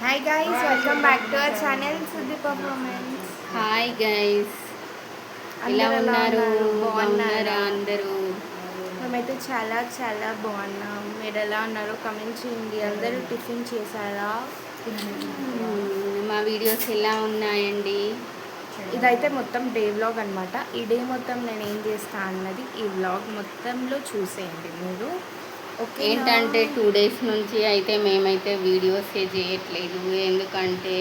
Hi guys, welcome back to our channel Suddhi Performance. Hi guys, ఎలా అందరు ఎలా ఉన్నారు? ఉన్నారు? బాగున్నారా బాగున్నారా? అందరూ? మేమైతే చాలా బాగున్నాం. మీరు ఎలా ఉన్నారో కమెంట్ చేయండి. అందరూ టిఫిన్ చేశారా? మా వీడియోస్ ఎలా ఉన్నాయండి? ఇదైతే మొత్తం డే వ్లాగ్ అనమాట. ఈ డే మొత్తం నేను ఏం చేస్తా అన్నది ఈ వ్లాగ్ మొత్తంలో చూసేయండి మీరు. ఓకేనా? ఏంటంటే 2 days నుంచి అయితే మేమైతే వీడియోస్ చేయట్లేదు. ఎందుకంటే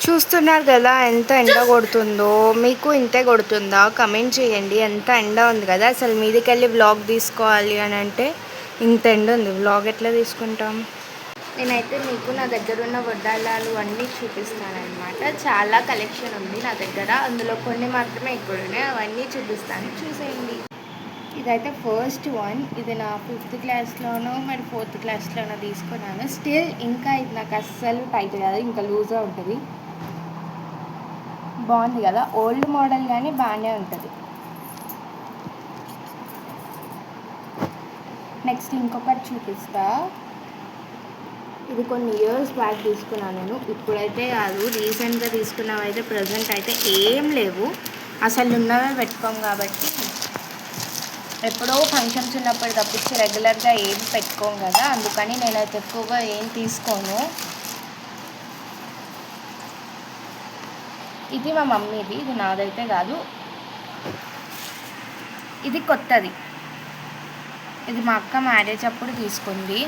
చూస్తున్నారు కదా ఎంత ఎండ కొడుతుందో. మీకు ఇంతే కొడుతుందా? కమెంట్ చేయండి. ఎంత ఎండ ఉంది కదా, అసలు మీదికెళ్ళి వ్లాగ్ తీసుకోవాలి అని అంటే ఇంత ఎండ ఉంది, వ్లాగ్ ఎట్లా తీసుకుంటాం? నేనైతే మీకు నా దగ్గర ఉన్న వడ్డాలాలు అన్నీ చూపిస్తానమాట. చాలా కలెక్షన్ ఉంది నా దగ్గర, అందులో కొన్ని మాత్రమే ఇక్కడ ఉన్నాయి, అవన్నీ చూపిస్తాను, చూసేయండి. ఇదైతే ఫస్ట్ వన్. ఇది నా 5th క్లాస్లోనో మరి 4th క్లాస్లోనో తీసుకున్నాను. స్టిల్ ఇంకా ఇది నాకు అస్సలు టైట్ కాదు, ఇంకా లూజ్గా ఉంటుంది. బాగుంది కదా, ఓల్డ్ మోడల్ కానీ బాగానే ఉంటుంది. నెక్స్ట్ ఇంకొకటి చూపిస్తా. ఇది కొన్ని ఇయర్స్ బ్యాక్ తీసుకున్నాను నేను, ఇప్పుడైతే కాదు, రీసెంట్గా తీసుకున్నవైతే ప్రజెంట్ అయితే ఏం లేవు. అసలు ఉన్నవే పెట్టుకోం కాబట్టి, ఎప్పుడో ఫంక్షన్స్ ఉన్నప్పుడు తప్పించి రెగ్యులర్గా ఏం పెట్టుకోం కదా, అందుకని నేనైతే ఎక్కువగా ఏం తీసుకోను. ఇది మా మమ్మీది, ఇది నాదైతే కాదు, ఇది కొత్తది. ఇది మా అక్క మ్యారేజ్ అప్పుడు తీసుకుంది.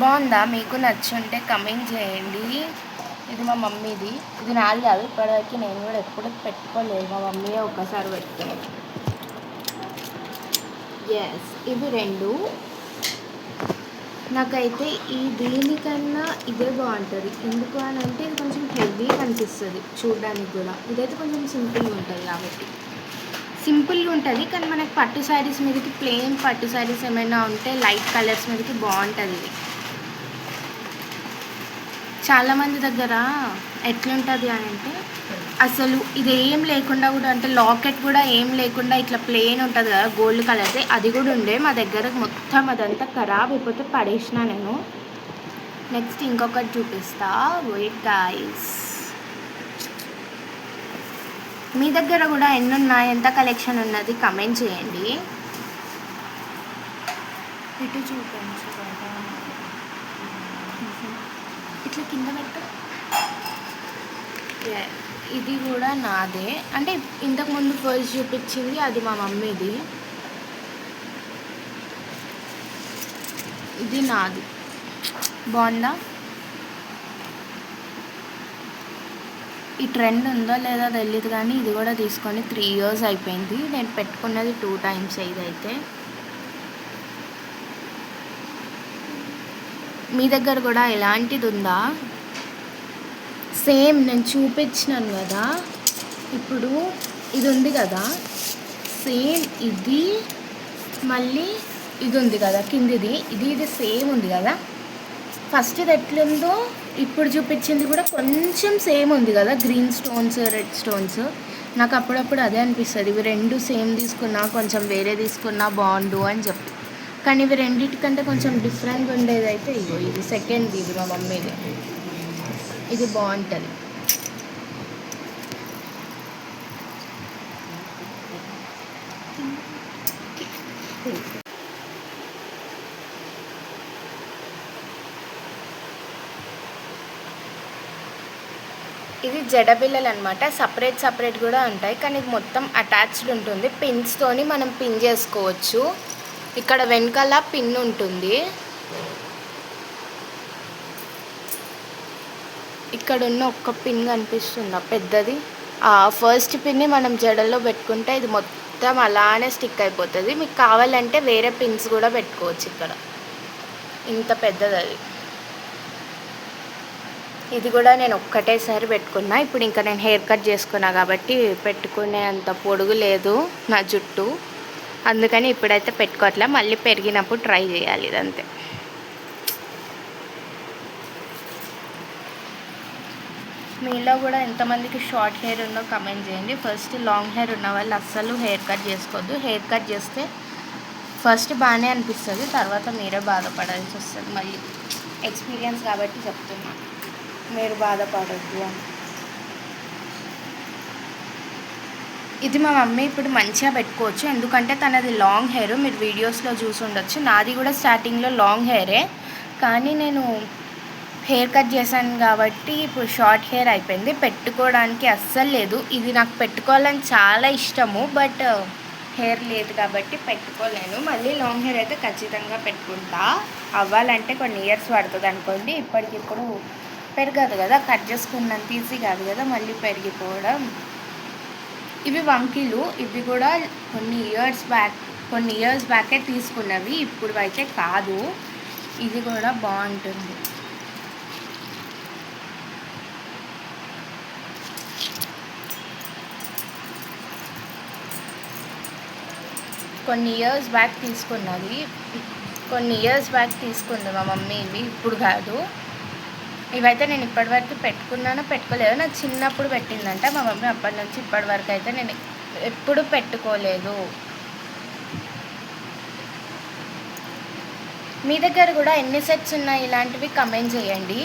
బాగుందా? మీకు నచ్చుంటే కమెంట్ చేయండి. ఇది మా మమ్మీది, ఇది నాది కాదు, ఇప్పటివరకు నేను కూడా ఎప్పుడు పెట్టుకోలేదు, మా మమ్మీ ఒక్కసారి పెట్టుకున్నాను. ఎస్, ఇవి రెండు. నాకైతే దీనికన్నా ఇదే బాగుంటుంది. ఎందుకు అని అంటే ఇది కొంచెం హెవీగా అనిపిస్తుంది చూడడానికి కూడా. ఇదైతే కొంచెం సింపుల్గా ఉంటుంది కాబట్టి, సింపుల్గా ఉంటుంది. కానీ మనకి పట్టు శారీస్ మీదకి, ప్లెయిన్ పట్టు శారీస్ ఏమైనా ఉంటే లైట్ కలర్స్ మీదకి బాగుంటుంది ఇది. చాలామంది దగ్గర ఎట్లుంటుంది అని అంటే అసలు ఇది ఏం లేకుండా కూడా, అంటే లాకెట్ కూడా ఏం లేకుండా ఇట్లా ప్లెయిన్ ఉంటుంది కదా గోల్డ్ కలర్ది, అది కూడా ఉండే మా దగ్గర. మొత్తం అదంతా ఖరాబ్ అయిపోతే పడేసిన నేను. నెక్స్ట్ ఇంకొకటి చూపిస్తా, వెయిట్ గైస్. మీ దగ్గర కూడా ఎన్ని ఉన్నాయి, ఎంత కలెక్షన్ ఉన్నది కమెంట్ చేయండి. ఇటు చూపించు కదా, ఇట్లా కింద పెట్టు. ఇది కూడా నాదే, అంటే ఇంతకుముందు ఫస్ట్ చూపించింది అది మా మమ్మీది, ఇది నాది. బాగుందా? ఈ ట్రెండ్ ఉందో లేదో తెలియదు కానీ ఇది కూడా తీసుకొని 3 years అయిపోయింది. నేను పెట్టుకున్నది 2 times ఇదైతే. మీ దగ్గర కూడా ఎలాంటిది ఉందా? సేమ్ నేను చూపించినాను కదా, ఇప్పుడు ఇది ఉంది కదా, సేమ్ ఇది మళ్ళీ ఇది ఉంది కదా కిందిది, ఇది సేమ్ ఉంది కదా. ఫస్ట్ ఇది ఎట్లుందో ఇప్పుడు చూపించింది కూడా కొంచెం సేమ్ ఉంది కదా, గ్రీన్ స్టోన్స్, రెడ్ స్టోన్స్. నాకు అప్పుడప్పుడు అదే అనిపిస్తుంది, ఇవి రెండు సేమ్ తీసుకున్నా కొంచెం వేరే తీసుకున్నా బాగుండు అని చెప్పి. కానీ ఇవి రెండింటికంటే కొంచెం డిఫరెంట్గా ఉండేది అయితే ఇగో ఇది సెకండ్ది, ఇది మా మమ్మీది. ఇది బాగుంటుంది. ఇది జడబిల్లలు అనమాట, సపరేట్ కూడా ఉంటాయి, కానీ ఇది మొత్తం అటాచ్డ్ ఉంటుంది. పిన్స్తోని మనం పిన్ చేసుకోవచ్చు. ఇక్కడ వెనకాల పిన్ ఉంటుంది, ఇక్కడ ఉన్న ఒక్క పిన్ కనిపిస్తుందా పెద్దది, ఆ ఫస్ట్ పిన్ని మనం జడల్లో పెట్టుకుంటే ఇది మొత్తం అలానే స్టిక్ అయిపోతుంది. మీకు కావాలంటే వేరే పిన్స్ కూడా పెట్టుకోవచ్చు. ఇక్కడ ఇంత పెద్దది అది. ఇది కూడా నేను ఒక్కటేసారి పెట్టుకున్నా. ఇప్పుడు ఇంకా నేను హెయిర్ కట్ చేసుకున్నా కాబట్టి పెట్టుకునే అంత పొడుగు లేదు నా జుట్టు, అందుకని ఇప్పుడైతే పెట్టుకోవట్లే. మళ్ళీ పెరిగినప్పుడు ట్రై చేయాలి ఇదంతే. మీలో కూడా ఎంతమందికి షార్ట్ హెయిర్ ఉందో కమెంట్ చేయండి. ఫస్ట్ లాంగ్ హెయిర్ ఉన్న వాళ్ళు అస్సలు హెయిర్ కట్ చేసుకోవద్దు. హెయిర్ కట్ చేస్తే ఫస్ట్ బాగానే అనిపిస్తుంది, తర్వాత మీరే బాధపడాల్సి వస్తుంది. మళ్ళీ ఎక్స్పీరియన్స్ కాబట్టి చెప్తున్నా, మీరు బాధపడద్దు అని. ఇది మా మమ్మీ ఇప్పుడు మంచిగా పెట్టుకోవచ్చు, ఎందుకంటే తనది లాంగ్ హెయిర్. మీరు వీడియోస్లో చూసి ఉండొచ్చు. నాది కూడా స్టార్టింగ్లో లాంగ్ హెయిరే, కానీ నేను హెయిర్ కట్ చేశాను కాబట్టి ఇప్పుడు షార్ట్ హెయిర్ అయిపోయింది. పెట్టుకోవడానికి అస్సలు లేదు. ఇది నాకు పెట్టుకోవాలని చాలా ఇష్టము, బట్ హెయిర్ లేదు కాబట్టి పెట్టుకోలేను. మళ్ళీ లాంగ్ హెయిర్ అయితే ఖచ్చితంగా పెట్టుకుంటా. అవ్వాలంటే కొన్ని ఇయర్స్ పడుతుంది అనుకోండి. ఇప్పటికిప్పుడు పెరగదు కదా, కట్ చేసుకున్నంత ఈజీ కాదు కదా మళ్ళీ పెరిగిపోవడం. ఇవి వంకీలు, ఇవి కూడా కొన్ని ఇయర్స్ బ్యాకే తీసుకున్నవి, ఇప్పుడు అయితే కాదు. ఇది కూడా బాగుంటుంది. కొన్ని ఇయర్స్ బ్యాక్ తీసుకుంది మా మమ్మీ ఇవి, ఇప్పుడు కాదు. ఇవైతే నేను ఇప్పటివరకు పెట్టుకున్నానో పెట్టుకోలేదో, నాకు చిన్నప్పుడు పెట్టిందంట మా మమ్మీ. అప్పటి నుంచి ఇప్పటి వరకు అయితే నేను ఎప్పుడు పెట్టుకోలేదు. మీ దగ్గర కూడా ఎన్ని సెట్స్ ఉన్నాయి ఇలాంటివి కమెంట్ చేయండి.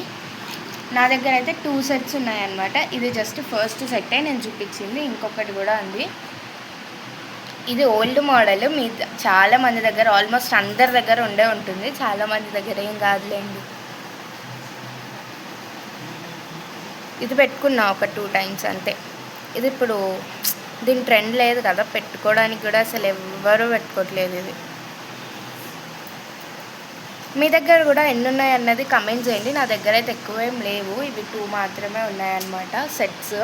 నా దగ్గర అయితే 2 సెట్స్ ఉన్నాయన్నమాట. ఇది జస్ట్ ఫస్ట్ సెట్టే నేను చూపించింది, ఇంకొకటి కూడా ఉంది. ఇది ఓల్డ్ మోడల్. మీ చాలామంది దగ్గర, ఆల్మోస్ట్ అందరి దగ్గర ఉండే ఉంటుంది, చాలామంది దగ్గర ఏం కాదులేండి. ఇది పెట్టుకున్నా ఒక 2 టైమ్స్ అంతే. ఇది ఇప్పుడు దీని ట్రెండ్ లేదు కదా, పెట్టుకోవడానికి కూడా అసలు ఎవ్వరూ పెట్టుకోవట్లేదు. ఇది మీ దగ్గర కూడా ఎన్ని ఉన్నాయి అన్నది కమెంట్ చేయండి. నా దగ్గర అయితే ఎక్కువేం లేవు, ఇవి 2 మాత్రమే ఉన్నాయన్నమాట సెట్స్.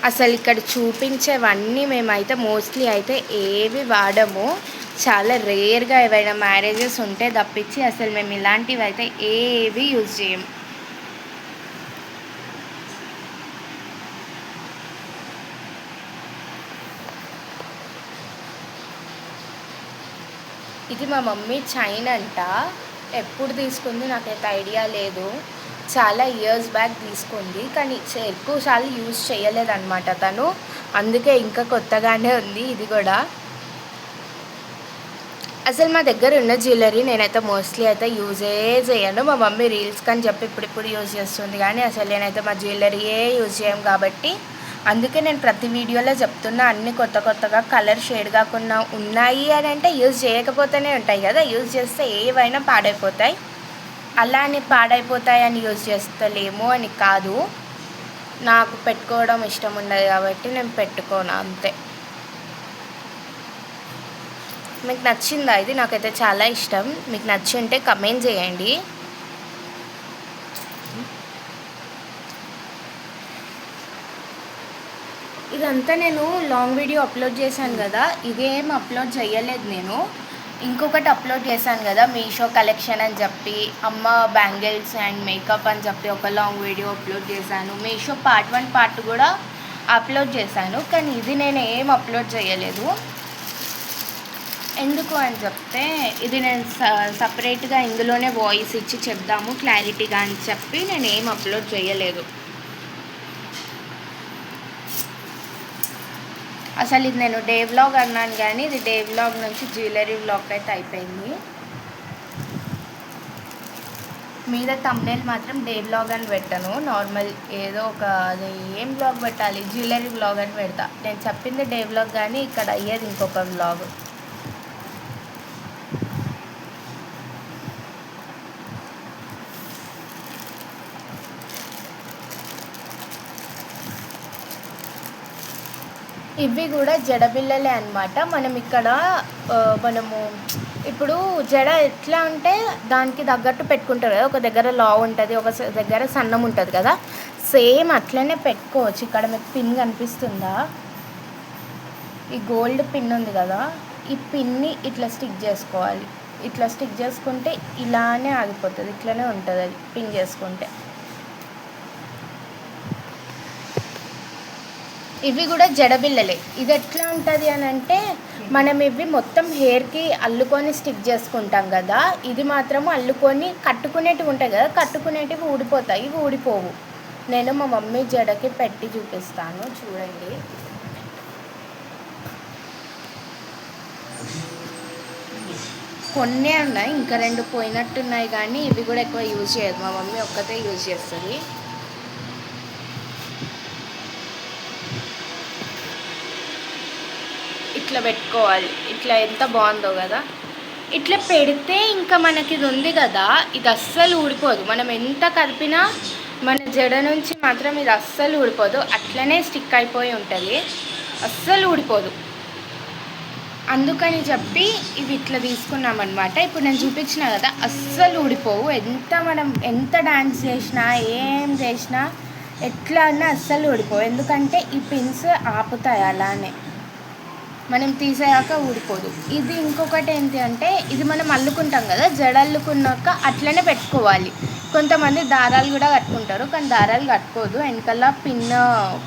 అసలు ఇక్కడ చూపించేవన్నీ మేమైతే మోస్ట్లీ అయితే ఏవి వాడము, చాలా రేర్గా ఏవైనా మ్యారేజెస్ ఉంటే తప్పించి అసలు మేము ఇలాంటివి అయితే ఏవి యూజ్ చేయము. ఇది మా మమ్మీ చైన్ అంట. ఎప్పుడు తీసుకుంది నాకైతే ఐడియా లేదు, చాలా ఇయర్స్ బ్యాక్ తీసుకుంది, కానీ ఎక్కువసార్లు యూజ్ చేయలేదన్నమాట తను, అందుకే ఇంకా కొత్తగానే ఉంది ఇది కూడా. అసలు మా దగ్గర ఉన్న జ్యువెలరీ నేనైతే మోస్ట్లీ అయితే యూజే చేయను. మా మమ్మీ రీల్స్కి అని చెప్పి ఇప్పుడు యూజ్ చేస్తుంది, కానీ అసలు నేనైతే మా జ్యువెలరీయే యూజ్ చేయం కాబట్టి అందుకే నేను ప్రతి వీడియోలో చెప్తున్నా, అన్ని కొత్తగా కలర్ షేడ్ కాకుండా ఉన్నాయి అని అంటే యూజ్ చేయకపోతేనే ఉంటాయి కదా, యూజ్ చేస్తే ఏవైనా పాడైపోతాయి. అలా అని పాడైపోతాయని యూజ్ చేస్తలేము అని కాదు, నాకు పెట్టుకోవడం ఇష్టం ఉండదు కాబట్టి నేను పెట్టుకోను అంతే. మీకు నచ్చిందా ఇది? నాకైతే చాలా ఇష్టం. మీకు నచ్చి ఉంటే కమెంట్ చేయండి. ఇదంతా నేను లాంగ్ వీడియో అప్లోడ్ చేశాను కదా, ఇదేం అప్లోడ్ చేయలేదు నేను. ఇంకొకటి అప్లోడ్ చేశాను కదా, మీషో కలెక్షన్ అని చెప్పి, అమ్మ బ్యాంగిల్స్ అండ్ మేకప్ అని చెప్పి ఒక లాంగ్ వీడియో అప్లోడ్ చేశాను. మీషో పార్ట్ 1 పార్ట్ కూడా అప్లోడ్ చేశాను, కానీ ఇది నేను ఏం అప్లోడ్ చేయలేదు. ఎందుకు అని చెప్తే, ఇది నేను సపరేట్గా ఇందులోనే వాయిస్ ఇచ్చి చెప్దాము క్లారిటీగా అని చెప్పి నేను ఏం అప్లోడ్ చేయలేదు. అసలు ఇది నేను డే వ్లాగ్ అన్నాను, కానీ ఇది డే వ్లాగ్ నుంచి జ్యువెలరీ వ్లాగ్ అయితే అయిపోయింది. మీద థంబ్నెయిల్ మాత్రం డే వ్లాగ్ అని పెట్టాను, నార్మల్ ఏదో ఒక అది ఏం వ్లాగ్ పెట్టాలి, జ్యువెలరీ వ్లాగ్ అని పెడతా. నేను చెప్పింది డే వ్లాగ్, కానీ ఇక్కడ అయ్యేది ఇంకొక వ్లాగ్. ఇవి కూడా జడబిళ్ళలే అన్నమాట. మనము ఇప్పుడు జడ ఎట్లా అంటే దానికి తగ్గట్టు పెట్టుకుంటారు కదా, ఒక దగ్గర లావు ఉంటుంది, ఒక దగ్గర సన్నం ఉంటుంది కదా, సేమ్ అట్లనే పెట్టుకోవచ్చు. ఇక్కడ మీకు పిన్ కనిపిస్తుందా, ఈ గోల్డ్ పిన్ ఉంది కదా, ఈ పిన్ని ఇట్లా స్టిక్ చేసుకోవాలి. ఇట్లా స్టిక్ చేసుకుంటే ఇలానే ఆగిపోతుంది, ఇట్లనే ఉంటుంది అది పిన్ చేసుకుంటే. ఇవి కూడా జడబిళ్ళలే. ఇది ఎట్లా ఉంటుంది అని అంటే మనం ఇవి మొత్తం హెయిర్కి అల్లుకొని స్టిక్ చేసుకుంటాం కదా, ఇది మాత్రం అల్లుకొని కట్టుకునేటివి ఉంటాయి కదా, కట్టుకునేటివి ఊడిపోతాయి, ఇవి ఊడిపోవు. నేను మా మమ్మీ జడకి పెట్టి చూపిస్తాను, చూడండి. కొన్నే ఉన్నాయి, ఇంకా 2 పోయినట్టున్నాయి, కానీ ఇవి కూడా ఎక్కువ యూజ్ చేయదు, మా మమ్మీ ఒక్కతే యూజ్ చేస్తుంది. ఇట్లా పెట్టుకోవాలి, ఇట్లా ఎంత బాగుందో కదా. ఇట్లా పెడితే ఇంకా మనకి ఇది ఉంది కదా, ఇది అస్సలు ఊడిపోదు. మనం ఎంత కదిపినా మన జడ నుంచి మాత్రం ఇది అస్సలు ఊడిపోదు, అట్లనే స్టిక్ అయిపోయి ఉంటుంది, అస్సలు ఊడిపోదు. అందుకని చెప్పి ఇవి ఇట్లా తీసుకున్నామన్నమాట. ఇప్పుడు నేను చూపించిన కదా, అస్సలు ఊడిపోవు. మనం ఎంత డాన్స్ చేసినా ఏం చేసినా ఎట్లా అన్నా అస్సలు ఊడిపోవు, ఎందుకంటే ఈ పిన్స్ ఆపుతాయి అలానే, మనం తీసేయాక ఊడిపోదు. ఇది ఇంకొకటి ఏంటి అంటే, ఇది మనం అల్లుకుంటాం కదా, జడ అల్లుకున్నాక అట్లనే పెట్టుకోవాలి. కొంతమంది దారాలు కూడా కట్టుకుంటారు, కానీ దారాలు కట్టుకోదు, వెనకాల పిన్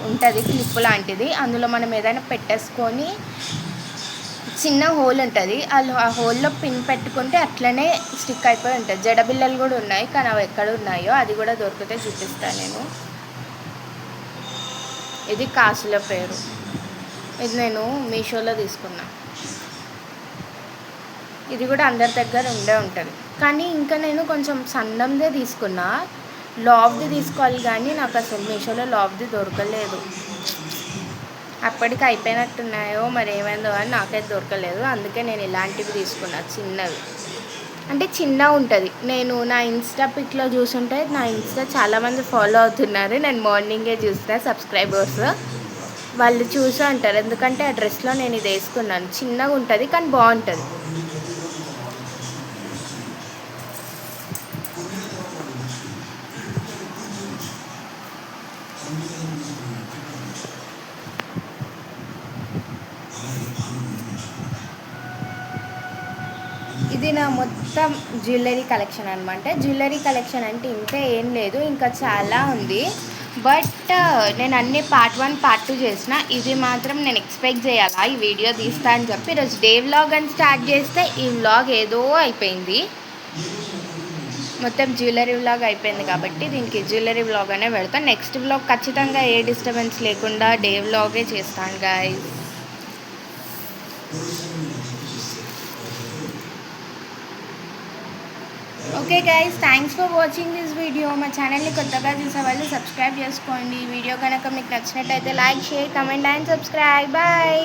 ఉంటుంది, క్లిప్ లాంటిది, అందులో మనం ఏదైనా పెట్టేసుకొని చిన్న హోల్ ఉంటుంది, ఆ హోల్లో పిన్ పెట్టుకుంటే అట్లనే స్టిక్ అయిపోయి ఉంటుంది. జడబిల్లలు కూడా ఉన్నాయి, కానీ అవి ఎక్కడ ఉన్నాయో అది కూడా దొరికితే చూపిస్తాను నేను. ఇది కాసుల పేరు, ఇది నేను మీషోలో తీసుకున్నా. ఇది కూడా అందరి దగ్గర ఉండే ఉంటుంది, కానీ ఇంకా నేను కొంచెం సన్నందే తీసుకున్నా, లావ్ది తీసుకోవాలి, కానీ నాకు అసలు మీషోలో లావ్ది దొరకలేదు. అప్పటికి అయిపోయినట్టున్నాయో మరి ఏమైందో అని నాకైతే దొరకలేదు, అందుకే నేను ఇలాంటివి తీసుకున్నా, చిన్నవి. అంటే చిన్న ఉంటుంది. నేను నా ఇన్స్టా పిక్లో చూసుంటే, నా ఇన్స్టా చాలామంది ఫాలో అవుతున్నారు, నేను మార్నింగే చూసిన సబ్స్క్రైబర్స్ వాళ్ళు చూసే ఉంటారు, ఎందుకంటే ఆ డ్రెస్లో నేను ఇది వేసుకున్నాను. చిన్నగా ఉంటుంది కానీ బాగుంటుంది. ఇది నా మొత్తం జ్యువెలరీ కలెక్షన్ అనమాట. జ్యువెలరీ కలెక్షన్ అంటే ఇంకా ఏం లేదు, ఇంకా చాలా ఉంది, బట్ నేను అన్ని పార్ట్ 1 పార్ట్ 2 చేసిన. ఇది మాత్రం నేను ఎక్స్పెక్ట్ చేయాలా ఈ వీడియో తీస్తా అని చెప్పి, ఈరోజు డే వ్లాగ్ అని స్టార్ట్ చేస్తే ఈ వ్లాగ్ ఏదో అయిపోయింది, మొత్తం జ్యువెలరీ వ్లాగ్ అయిపోయింది. కాబట్టి దీనికి జ్యువెలరీ వ్లాగ్ అనే పెడతాను. నెక్స్ట్ వ్లాగ్ ఖచ్చితంగా ఏ డిస్టర్బెన్స్ లేకుండా డే వ్లాగే చేస్తాను guys. Okay guys, thanks for watching this video. మా ఛానల్ని కొత్తగా చూసే వాళ్ళు సబ్స్క్రైబ్ చేసుకోండి. వీడియో కనుక మీకు నచ్చినట్టయితే like, share, comment and subscribe. Bye.